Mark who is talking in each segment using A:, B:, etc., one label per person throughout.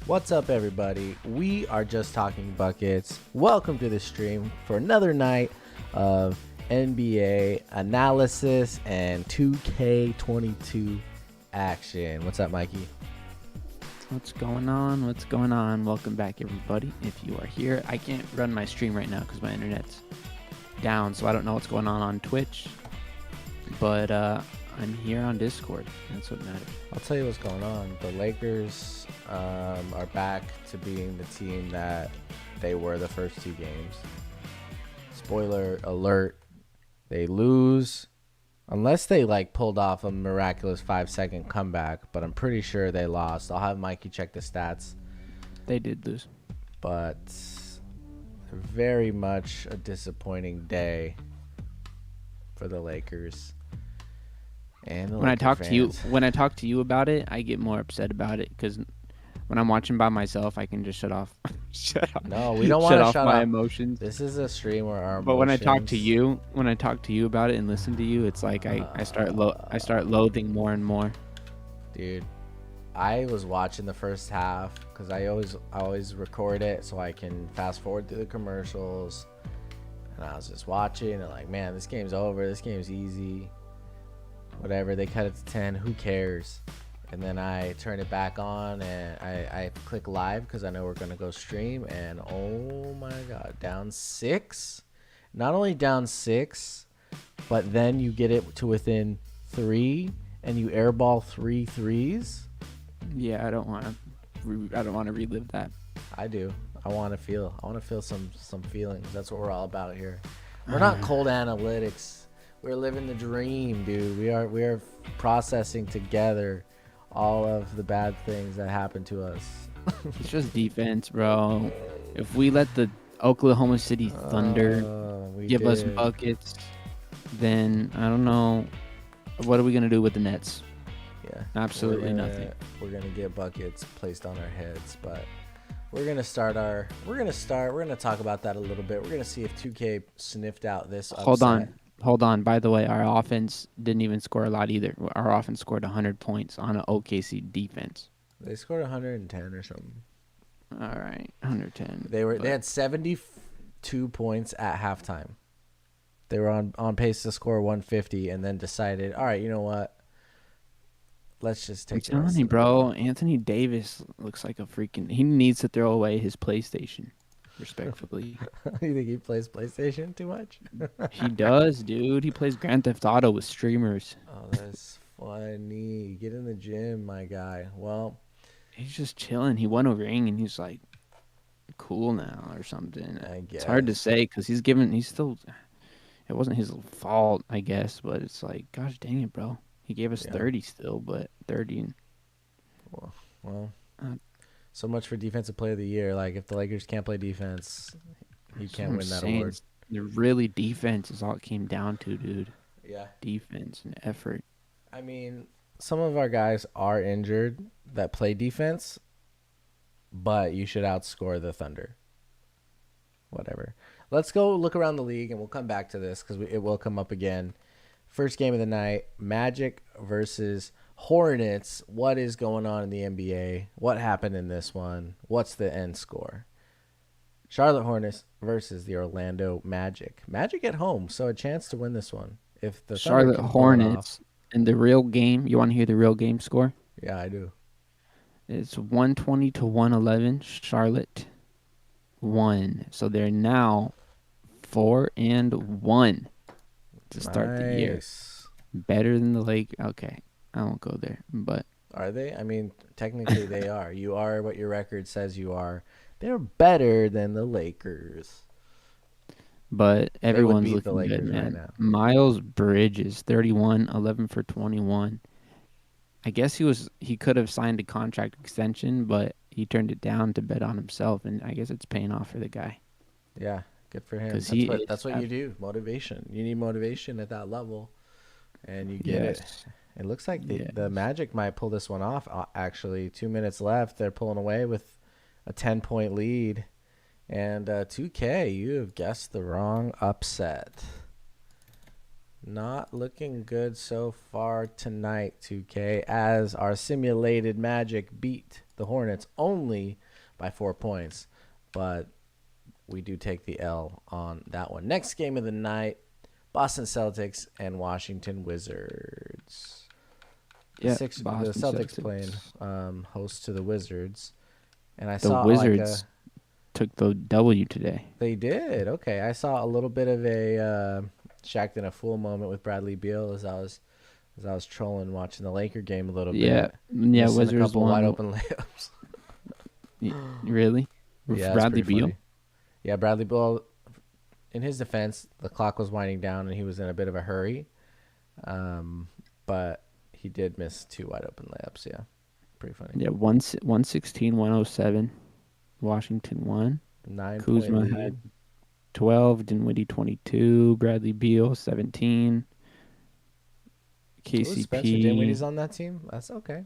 A: What's up, everybody? We are just talking buckets. Welcome to the stream for another night of NBA analysis and 2K22 action. What's up, Mikey?
B: What's going on? What's going on? Welcome back, everybody. If you are here, I can't run my stream right now because my internet's down, so I don't know what's going on Twitch. But I'm here on Discord. That's what matters.
A: I'll tell you what's going on. The Lakers are back to being the team that they were the first two games. Spoiler alert, they lose. Unless they pulled off a miraculous 5-second comeback, but I'm pretty sure they lost. I'll have Mikey check the stats.
B: They did lose.
A: But very much a disappointing day for the Lakers. And the
B: when I talk to you about it, I get more upset about it because when I'm watching by myself, I can just shut off.
A: No, we don't want to shut off
B: my emotions.
A: This is a stream where our emotions...
B: But when I talk to you about it and listen to you, it's like I start loathing more and more.
A: Dude, I was watching the first half because I always record it so I can fast forward through the commercials. And I was just watching and like, man, this game's over. This game's easy. Whatever, they cut it to 10. Who cares? And then I turn it back on and I click live because I know we're going to go stream. And oh my God, down 6. Not only down 6, but then you get it to within 3 and you airball 3 threes.
B: Yeah, I don't want to relive that.
A: I do. I want to feel some feelings. That's what we're all about here. We're not cold analytics. We're living the dream, dude. We are processing together all of the bad things that happen to us.
B: It's just defense, bro. If we let the Oklahoma City Thunder give us buckets, then I don't know. What are we going to do with the Nets?
A: Yeah.
B: Absolutely nothing.
A: We're going to get buckets placed on our heads, but we're going to talk about that a little bit. We're going to see if 2K sniffed out this upset.
B: Hold on. By the way, our offense didn't even score a lot either. Our offense scored 100 points on an OKC defense.
A: They scored 110 or something.
B: All right, 110.
A: They had 72 points at halftime. They were on pace to score 150 and then decided, all right, you know what? Let's just take it.
B: I'm telling you, bro, Anthony Davis looks like a freaking... He needs to throw away his PlayStation. Respectfully.
A: You think he plays PlayStation too much?
B: He does, dude. He plays Grand Theft Auto with streamers.
A: Oh, that's funny. Get in the gym, my guy. Well,
B: he's just chilling. He won a ring and he's like cool now or something.
A: I guess.
B: It's hard to say because he's still... It wasn't his fault, I guess, but it's like, gosh dang it, bro. He gave us 30 still, but 30.
A: Well, so much for defensive player of the year. Like, if the Lakers can't play defense, you can't win that award.
B: Really, defense is all it came down to, dude.
A: Yeah.
B: Defense and effort.
A: I mean, some of our guys are injured that play defense, but you should outscore the Thunder. Whatever. Let's go look around the league, and we'll come back to this because it will come up again. First game of the night, Magic versus Hornets. What is going on in the NBA? What happened in this one? What's the end score? Charlotte Hornets versus the Orlando Magic. Magic at home, so a chance to win this one. If the
B: Charlotte Hornets in the real game, you want to hear the real game score?
A: Yeah, I do.
B: It's 120 to 111. Charlotte won. So they're now 4-1 to start the year. Better than the Lake. Okay. I won't go there, but
A: are they? I mean, technically they are. You are what your record says you are. They're better than the Lakers.
B: But everyone's looking good, man. Right now. Miles Bridges, 31, 11 for 21. I guess he could have signed a contract extension, but he turned it down to bet on himself, and I guess it's paying off for the guy.
A: Yeah, good for him. That's what you do. Motivation. You need motivation at that level, and you get it. It looks like the Magic might pull this one off, actually. 2 minutes left. They're pulling away with a 10-point lead. And 2K, you have guessed the wrong upset. Not looking good so far tonight, 2K, as our simulated Magic beat the Hornets only by 4 points, but we do take the L on that one. Next game of the night, Boston Celtics and Washington Wizards. The Celtics playing host to the Wizards, and I saw
B: Wizards took the W today.
A: They did. Okay, I saw a little bit of a Shaqtin' a Fool moment with Bradley Beal as I was trolling watching the Laker game a little bit.
B: Yeah, Wizards
A: a couple
B: won.
A: Wide open layups.
B: Really?
A: Yeah,
B: Bradley Beal.
A: Funny. Yeah, Bradley Beal. In his defense, the clock was winding down and he was in a bit of a hurry, but he did miss 2 wide open layups. Yeah, pretty funny.
B: Yeah, 116-107. Washington won.
A: 9
B: Kuzma had 12. Dinwiddie 22. Bradley Beal 17. KCP.
A: Spencer Dinwiddie's on that team. That's okay.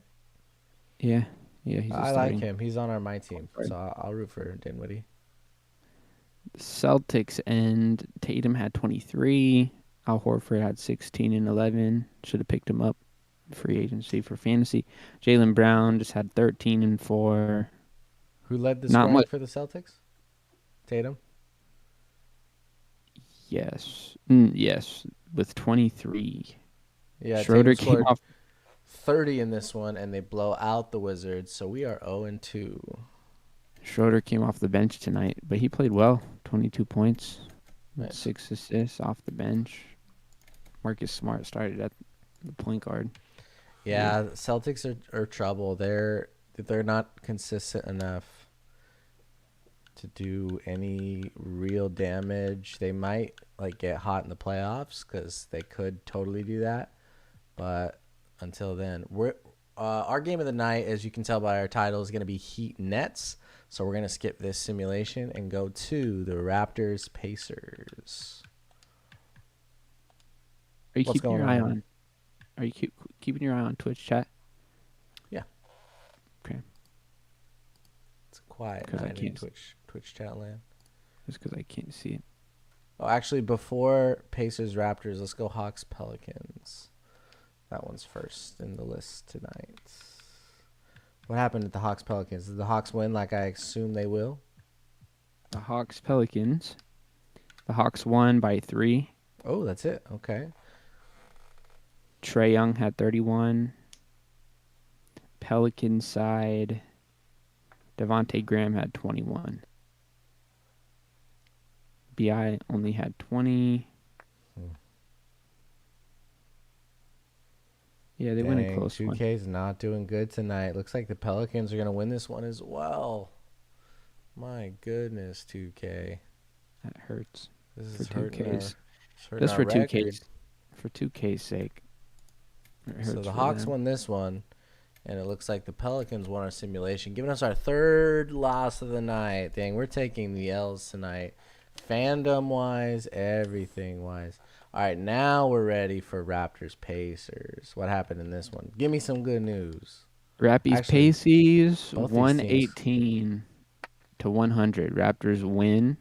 B: Yeah. He's
A: I like him. He's on my team, so I'll root for Dinwiddie.
B: Celtics and Tatum had 23. Al Horford had 16 and 11. Should have picked him up. Free agency for fantasy. Jaylen Brown just had 13 and 4.
A: Who led the scoring for the Celtics? Tatum?
B: Yes. Yes, with 23.
A: Yeah, Schroeder came off 30 in this one, and they blow out the Wizards, so we are 0-2.
B: Schroeder came off the bench tonight, but he played well. 22 points, nice. 6 assists off the bench. Marcus Smart started at the point guard.
A: Yeah, Celtics are trouble. They're not consistent enough to do any real damage. They might get hot in the playoffs because they could totally do that, but until then, our game of the night, as you can tell by our title, is going to be Heat Nets. So we're going to skip this simulation and go to the Raptors Pacers.
B: Are you keeping your eye on? Are you keeping your eye on Twitch chat?
A: Yeah.
B: Okay.
A: It's quiet night in Twitch chat land.
B: Just because I can't see it.
A: Oh, actually, before Pacers Raptors, let's go Hawks Pelicans. That one's first in the list tonight. What happened at the Hawks Pelicans? Did the Hawks win like I assume they will?
B: The Hawks Pelicans. The Hawks won by 3.
A: Oh, that's it. Okay.
B: Trae Young had 31. Pelican side, Devontae Graham had 21. BI only had 20. Yeah, they win a close one.
A: 2K's not doing good tonight. Looks like the Pelicans are going to win this one as well. My goodness, 2K.
B: That hurts.
A: This is for 2K's.
B: Just for 2K's. For 2K's sake.
A: So the Hawks won this one, and it looks like the Pelicans won our simulation, giving us our 3rd loss of the night. Dang, we're taking the L's tonight. Fandom-wise, everything-wise. All right, now we're ready for Raptors Pacers. What happened in this one? Give me some good news.
B: Pacers 118 to 100. Raptors win.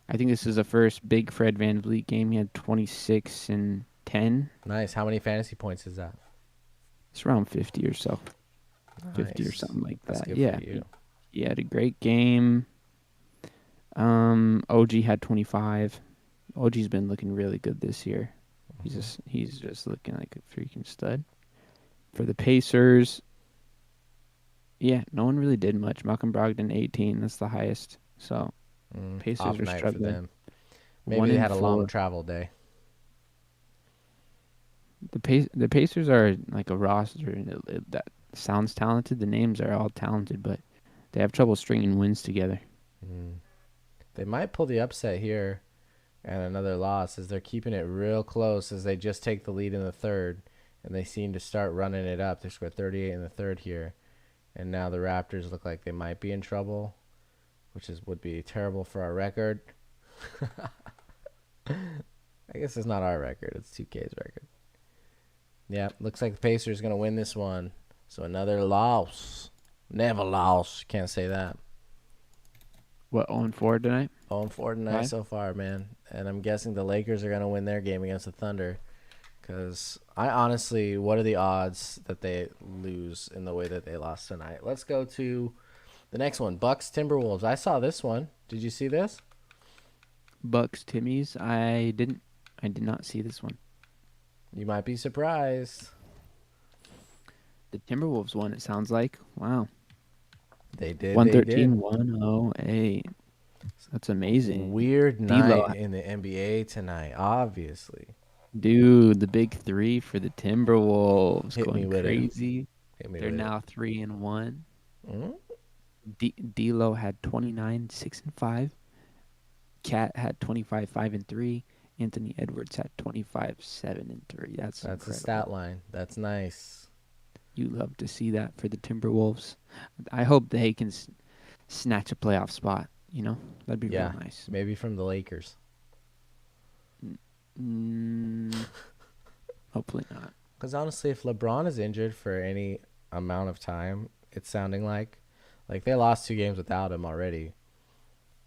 B: I think this is the first big Fred VanVleet game. He had 26 and 10.
A: Nice. How many fantasy points is that?
B: It's around 50 or so.
A: Nice.
B: 50 or something like that.
A: That's good
B: yeah.
A: For you.
B: He had a great game. OG had 25. OG's been looking really good this year. He's just looking like a freaking stud. For the Pacers, yeah, no one really did much. Malcolm Brogdon 18, that's the highest. So Pacers are struggling.
A: Maybe they had a long travel day.
B: The Pacers are like a roster that sounds talented. The names are all talented, but they have trouble stringing wins together.
A: They might pull the upset here and another loss as they're keeping it real close as they just take the lead in the 3rd, and they seem to start running it up. They scored 38 in the 3rd here, and now the Raptors look like they might be in trouble, which would be terrible for our record. I guess it's not our record. It's 2K's record. Yeah, looks like the Pacers going to win this one. So another loss. Never lost. Can't say that.
B: What, 0-4 tonight?
A: 0-4 tonight so far, man. And I'm guessing the Lakers are going to win their game against the Thunder Because I honestly, what are the odds that they lose in the way that they lost tonight? Let's go to the next one. Bucks Timberwolves. I saw this one. Did you see this?
B: Bucks Timmys. I didn't. I did not see this one.
A: You might be surprised.
B: The Timberwolves won, it sounds like. Wow.
A: They did.
B: 113, 108. That's amazing.
A: Weird night in the NBA tonight, obviously.
B: Dude, the big three for the Timberwolves.
A: Hit
B: going
A: me with
B: crazy.
A: They're
B: now 3-1.
A: Mm-hmm.
B: D'Lo had 29, 6-5. Cat had 25, 5-3. Anthony Edwards had 25, 7-3. That's
A: a stat line. That's nice.
B: You love to see that for the Timberwolves. I hope they can snatch a playoff spot. You know, that'd be real nice.
A: Maybe from the Lakers.
B: Hopefully not.
A: Because honestly, if LeBron is injured for any amount of time, it's sounding like they lost 2 games without him already.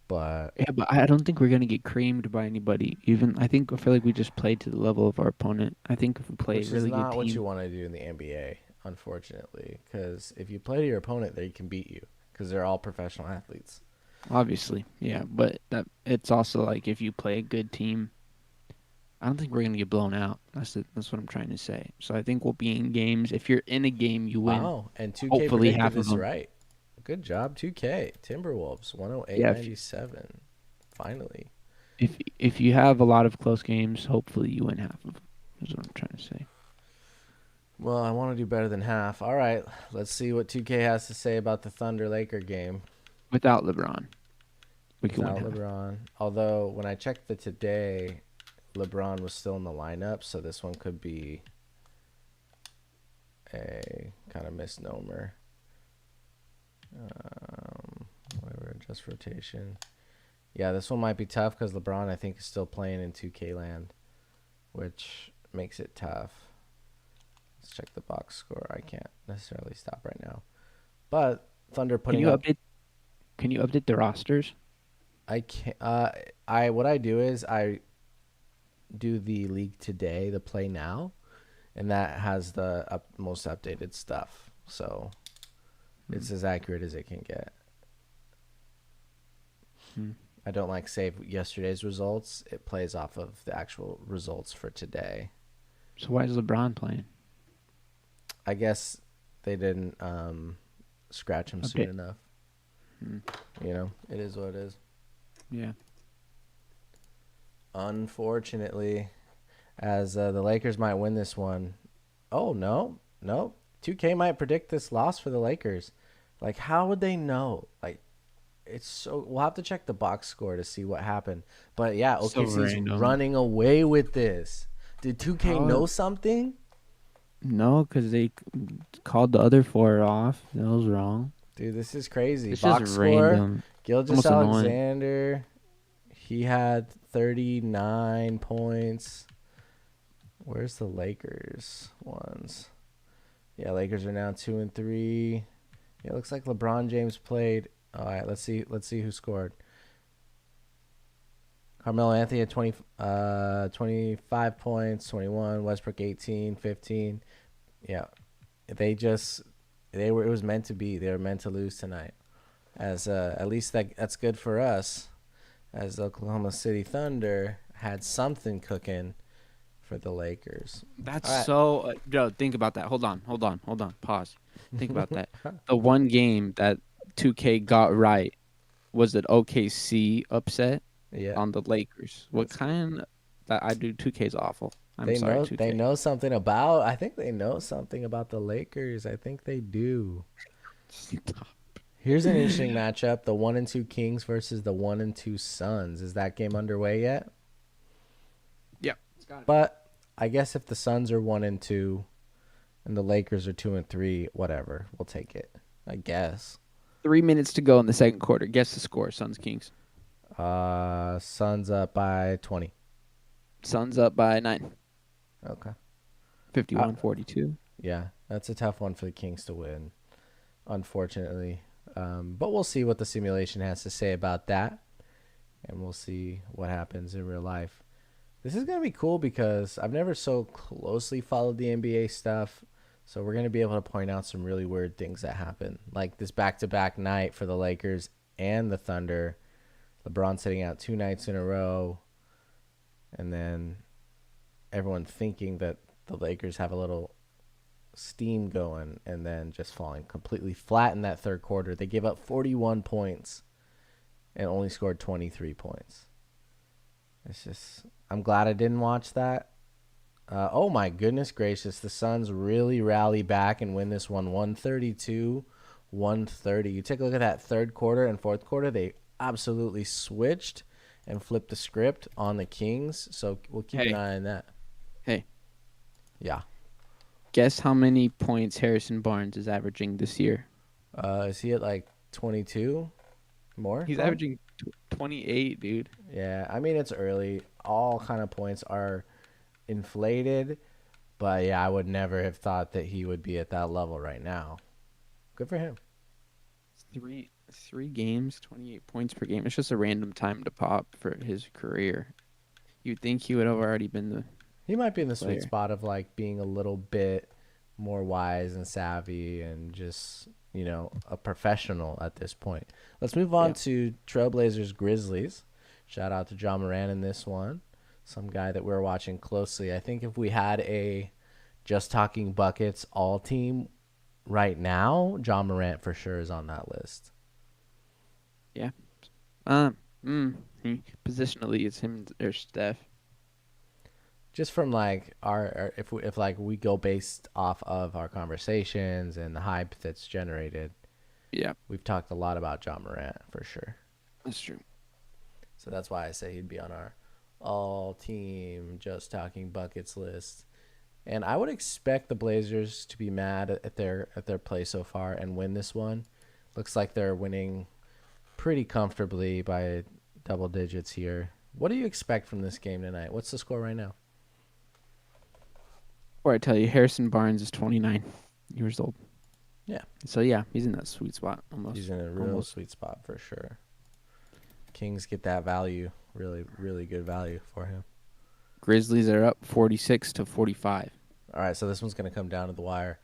A: But
B: I don't think we're gonna get creamed by anybody. I feel like we just played to the level of our opponent. I think if we play a really good team,
A: which is not what you want to do in the NBA, unfortunately. Because if you play to your opponent, they can beat you because they're all professional athletes.
B: Obviously, yeah, but it's also like if you play a good team, I don't think we're gonna get blown out. That's what I'm trying to say. So I think we'll be in games. If you're in a game, you win.
A: Wow, and 2K hopefully half of them right. Good job, 2K. Timberwolves, 108-97. Finally.
B: If you have a lot of close games, hopefully you win half of them. Is what I'm trying to say.
A: Well, I want to do better than half. All right, let's see what 2K has to say about the Thunder-Laker game.
B: Without LeBron.
A: Without LeBron. Although, when I checked today, LeBron was still in the lineup, so this one could be a kind of misnomer. Whatever, just rotation. Yeah, this one might be tough because LeBron, I think, is still playing in 2K land, which makes it tough. Let's check the box score. I can't necessarily stop right now. But Thunder putting up...
B: Can you update the rosters?
A: I can't. What I do is I do the league today, the play now, and that has the most updated stuff. So it's as accurate as it can get. I don't like save yesterday's results. It plays off of the actual results for today.
B: So why is LeBron playing?
A: I guess they didn't scratch him soon enough. You know, it is what it is.
B: Yeah.
A: Unfortunately, as the Lakers might win this one. Oh, no. 2K might predict this loss for the Lakers. Like, how would they know? Like, it's so... We'll have to check the box score to see what happened. But, yeah, OKC's running away with this. Did 2K know something?
B: No, because they called the other 4 off. That was wrong.
A: Dude, this is crazy.
B: It's
A: box
B: just
A: score,
B: random.
A: Gilgeous-Alexander, he had 39 points. Where's the Lakers ones? Yeah, Lakers are now 2-3. Yeah, it looks like LeBron James played. All right, let's see who scored. Carmelo Anthony had 25 points, 21. Westbrook 18, 15. Yeah, it was meant to be. They were meant to lose tonight. As at least that's good for us, as the Oklahoma City Thunder had something cooking for the Lakers.
B: That's right. So, Joe, think about that. Hold on. Pause. Think about that. The one game that 2K got right was an OKC upset on the Lakers. What kind? That I do 2K's awful. I'm sorry, 2K.
A: They know something about. I think they know something about the Lakers. I think they do. Here's an interesting matchup: the 1-2 Kings versus the 1-2 Suns. Is that game underway yet?
B: Yeah.
A: But I guess if the Suns are 1-2 and the Lakers are 2-3, whatever, we'll take it. I guess.
B: 3 minutes to go in the second quarter. Guess the score: Suns Kings.
A: Suns up by 20.
B: Suns up by 9.
A: Okay.
B: 51-42.
A: Yeah, that's a tough one for the Kings to win, unfortunately. But we'll see what the simulation has to say about that, and we'll see what happens in real life. This is gonna be cool because I've never so closely followed the NBA stuff. So we're gonna be able to point out some really weird things that happen, like this back-to-back night for the Lakers and the Thunder. LeBron sitting out 2 nights in a row, and then everyone thinking that the Lakers have a little steam going, and then just falling completely flat in that third quarter. They gave up 41 points and only scored 23 points. It's just, I'm glad I didn't watch that. Oh my goodness gracious, the Suns really rally back and win this one 132-130. You take a look at that third quarter and fourth quarter, they absolutely switched and flipped the script on the Kings. So we'll keep an eye on that.
B: Hey.
A: Yeah.
B: Guess how many points Harrison Barnes is averaging this year?
A: Is he at like 22 more?
B: He's averaging 28, dude.
A: Yeah, I mean, it's early. All kind of points are inflated, but yeah, I would never have thought that he would be at that level right now. Good for him.
B: Three games, 28 points per game. It's just a random time to pop for his career. You'd think he would have already been the
A: He might be in the sweet spot of like being a little bit more wise and savvy and just, you know, a professional at this point. Let's move on to Trailblazers Grizzlies. Shout out to Ja Morant in this one. Some guy that we're watching closely. I think if we had a Just Talking Buckets all team right now, Ja Morant for sure is on that list.
B: Yeah. Positionally, it's him or Steph.
A: Just from like our if we go based off of our conversations and the hype that's generated.
B: Yeah.
A: We've talked a lot about Ja Morant for sure.
B: That's true.
A: So that's why I say he'd be on our all-team Just Talking Buckets list. And I would expect the Blazers to be mad at their play so far and win this one. Looks like they're winning pretty comfortably by double digits here. What do you expect from this game tonight? What's the score right now?
B: Or I tell you, Harrison Barnes is 29 years old.
A: Yeah.
B: So yeah, he's in that sweet spot almost.
A: He's in a real sweet spot for sure. Kings get that value, really, really good value for him.
B: Grizzlies are up 46-45.
A: All right, so this one's going to come down to the wire.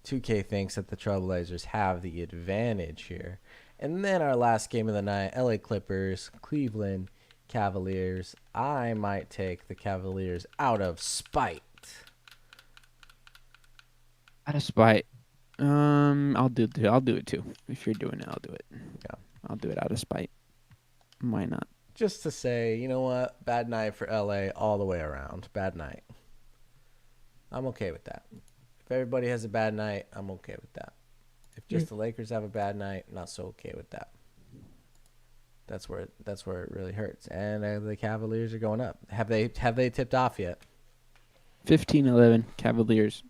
A: 2K thinks that the Trailblazers have the advantage here. And then our last game of the night, LA Clippers, Cleveland Cavaliers. I might take the Cavaliers out of spite.
B: Out of spite. I'll do it too. If you're doing it, I'll do it.
A: Yeah.
B: I'll do it out of spite. Why not?
A: Just to say, you know what? Bad night for LA all the way around. Bad night. I'm okay with that. If everybody has a bad night, I'm okay with that. If just the Lakers have a bad night, not so okay with that. That's where it really hurts. And the Cavaliers are going up. Have they tipped off yet?
B: 15-11 Cavaliers.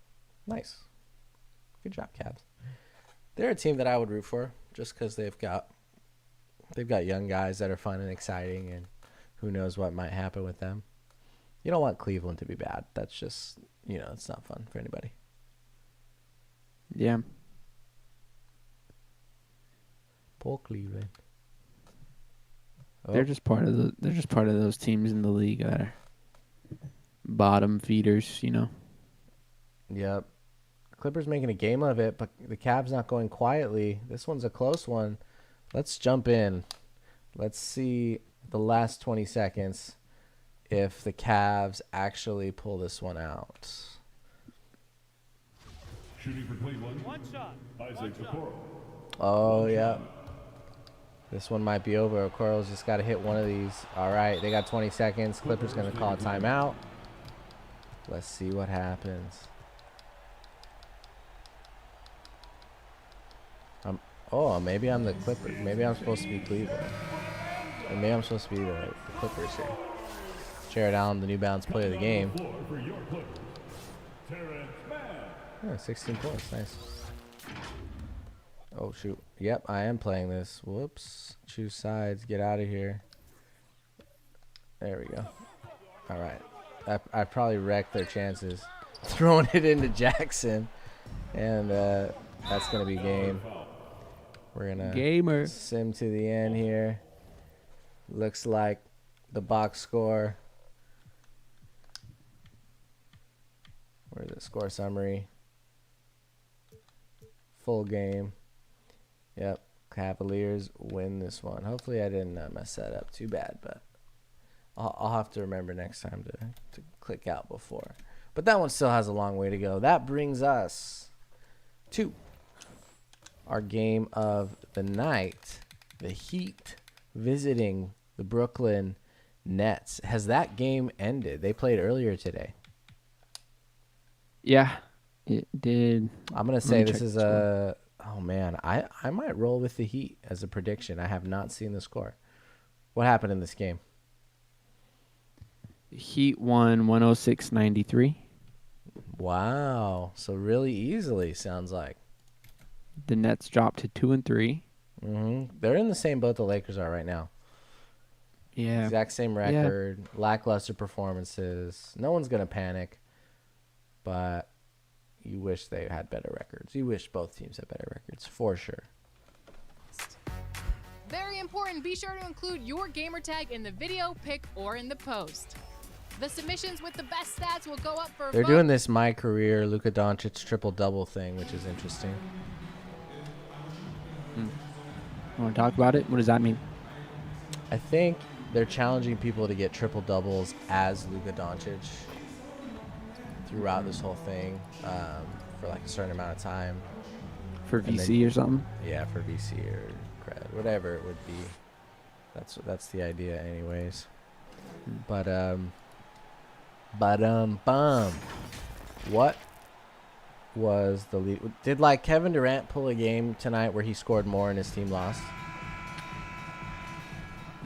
A: Nice. Good job, Cavs. They're a team that I would root for just because they've got young guys that are fun and exciting, and who knows what might happen with them. You don't want Cleveland to be bad. That's just, it's not fun for anybody.
B: Yeah.
A: Poor Cleveland.
B: Oh. They're just part of those teams in the league that are bottom feeders,
A: Yep. Clippers making a game of it, but the Cavs not going quietly. This one's a close one. Let's jump in. Let's see the last 20 seconds if the Cavs actually pull this one out.
C: Shooting for Cleveland. One shot. Isaac Okoro.
A: Oh, yeah. This one might be over. Okoro's just got to hit one of these. All right, they got 20 seconds. Clippers going to call a timeout. Let's see what happens. Maybe I'm the Clippers. Maybe I'm supposed to be Cleveland. Or maybe I'm supposed to be the Clippers here. Jared Allen, the New Balance player of the game. Yeah, 16 points. Nice. Oh, shoot. Yep, I am playing this. Whoops. Choose sides. Get out of here. There we go. All right. I probably wrecked their chances. Throwing it into Jackson. And that's going to be game. We're going to sim to the end here. Looks like the box score Where's the score summary? Full game. Yep. Cavaliers win this one. Hopefully I didn't mess that up too bad, but I'll have to remember next time to click out before. But that one still has a long way to go. That brings us to our game of the night. The Heat visiting the Brooklyn Nets. Has that game ended? They played earlier today.
B: Yeah, it did.
A: I'm going to say this is a... Oh, man. I might roll with the Heat as a prediction. I have not seen the score. What happened in this game?
B: Heat won 106-93.
A: Wow. So really easily, sounds like.
B: The Nets dropped to 2-3.
A: They're in the same boat the Lakers are right now.
B: Yeah.
A: Exact same record, lackluster performances. No one's going to panic, but you wish they had better records. You wish both teams had better records, for sure.
D: Very important, be sure to include your gamer tag in the video, pic, or in the post. The submissions with the best stats will go up for
A: They're doing this My Career Luka Doncic triple-double thing, which is interesting.
B: Want to talk about it? What does that mean?
A: I think they're challenging people to get triple-doubles as Luka Doncic throughout this whole thing for like a certain amount of time.
B: For VC or something?
A: Yeah, for VC or credit, whatever it would be. That's the idea anyways. But what was the lead? Did like Kevin Durant pull a game tonight where he scored more and his team lost?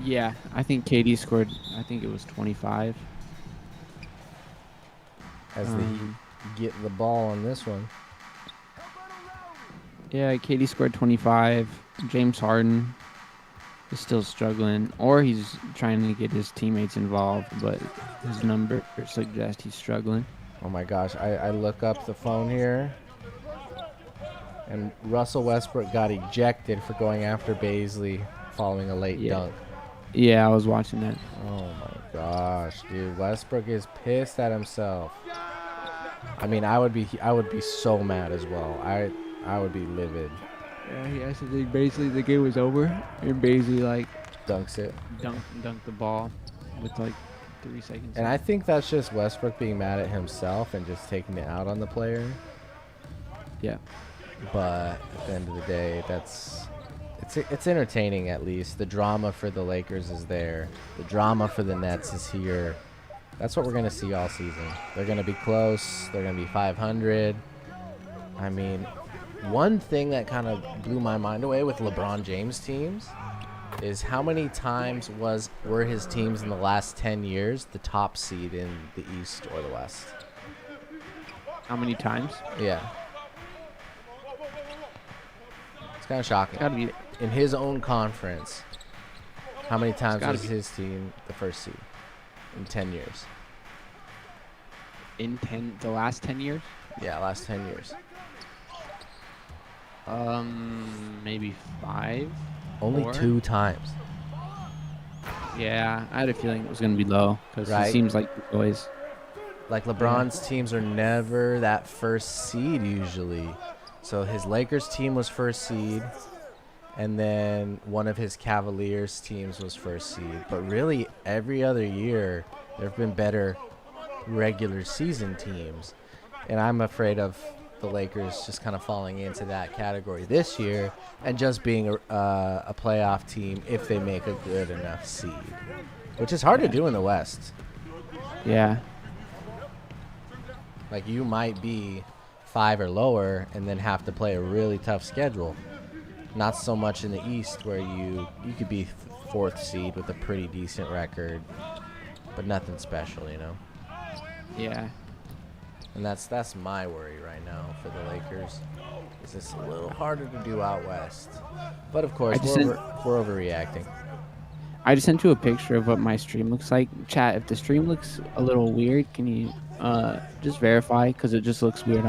B: Yeah, I think KD scored, I think it was 25.
A: As the Heat get the ball on this one.
B: Yeah, KD scored 25. James Harden is still struggling, or he's trying to get his teammates involved, but his numbers suggest he's struggling.
A: Oh my gosh, I look up the phone here, and Russell Westbrook got ejected for going after Baisley following a late dunk.
B: Yeah, I was watching that.
A: Oh my gosh, dude, Westbrook is pissed at himself. I mean, I would be so mad as well. I would be livid.
B: Yeah, he asked if basically the game was over, and Baisley like
A: dunks it,
B: dunked the ball with like 3 seconds.
A: And I think that's just Westbrook being mad at himself and just taking it out on the player.
B: Yeah.
A: But at the end of the day, it's entertaining at least. The drama for the Lakers is there. The drama for the Nets is here. That's what we're going to see all season. They're going to be close. They're going to be 500. I mean, one thing that kind of blew my mind away with LeBron James teams is how many times were his teams in the last 10 years the top seed in the East or the West?
B: How many times?
A: Yeah. It's kind of shocking.
B: Gotta be
A: in his own conference. How many times was his team the first seed in 10 years?
B: In the last 10 years?
A: Yeah, last 10 years.
B: Maybe 5.
A: Only
B: 4?
A: 2 times.
B: Yeah, I had a feeling it was going to be low because it seems like always.
A: Like LeBron's teams are never that first seed usually. So his Lakers team was first seed, and then one of his Cavaliers teams was first seed. But really, every other year, there have been better regular season teams. And I'm afraid of the Lakers just kind of falling into that category this year and just being a playoff team if they make a good enough seed, which is hard to do in the West.
B: Yeah.
A: Like you might be 5 or lower and then have to play a really tough schedule. Not so much in the East where you could be 4th seed with a pretty decent record, but nothing special, you know?
B: Yeah.
A: And that's my worry right now for the Lakers. Is it's a little harder to do out West. But of course, we're overreacting.
B: I just sent you a picture of what my stream looks like. Chat, if the stream looks a little weird, can you just verify? Because it just looks weird on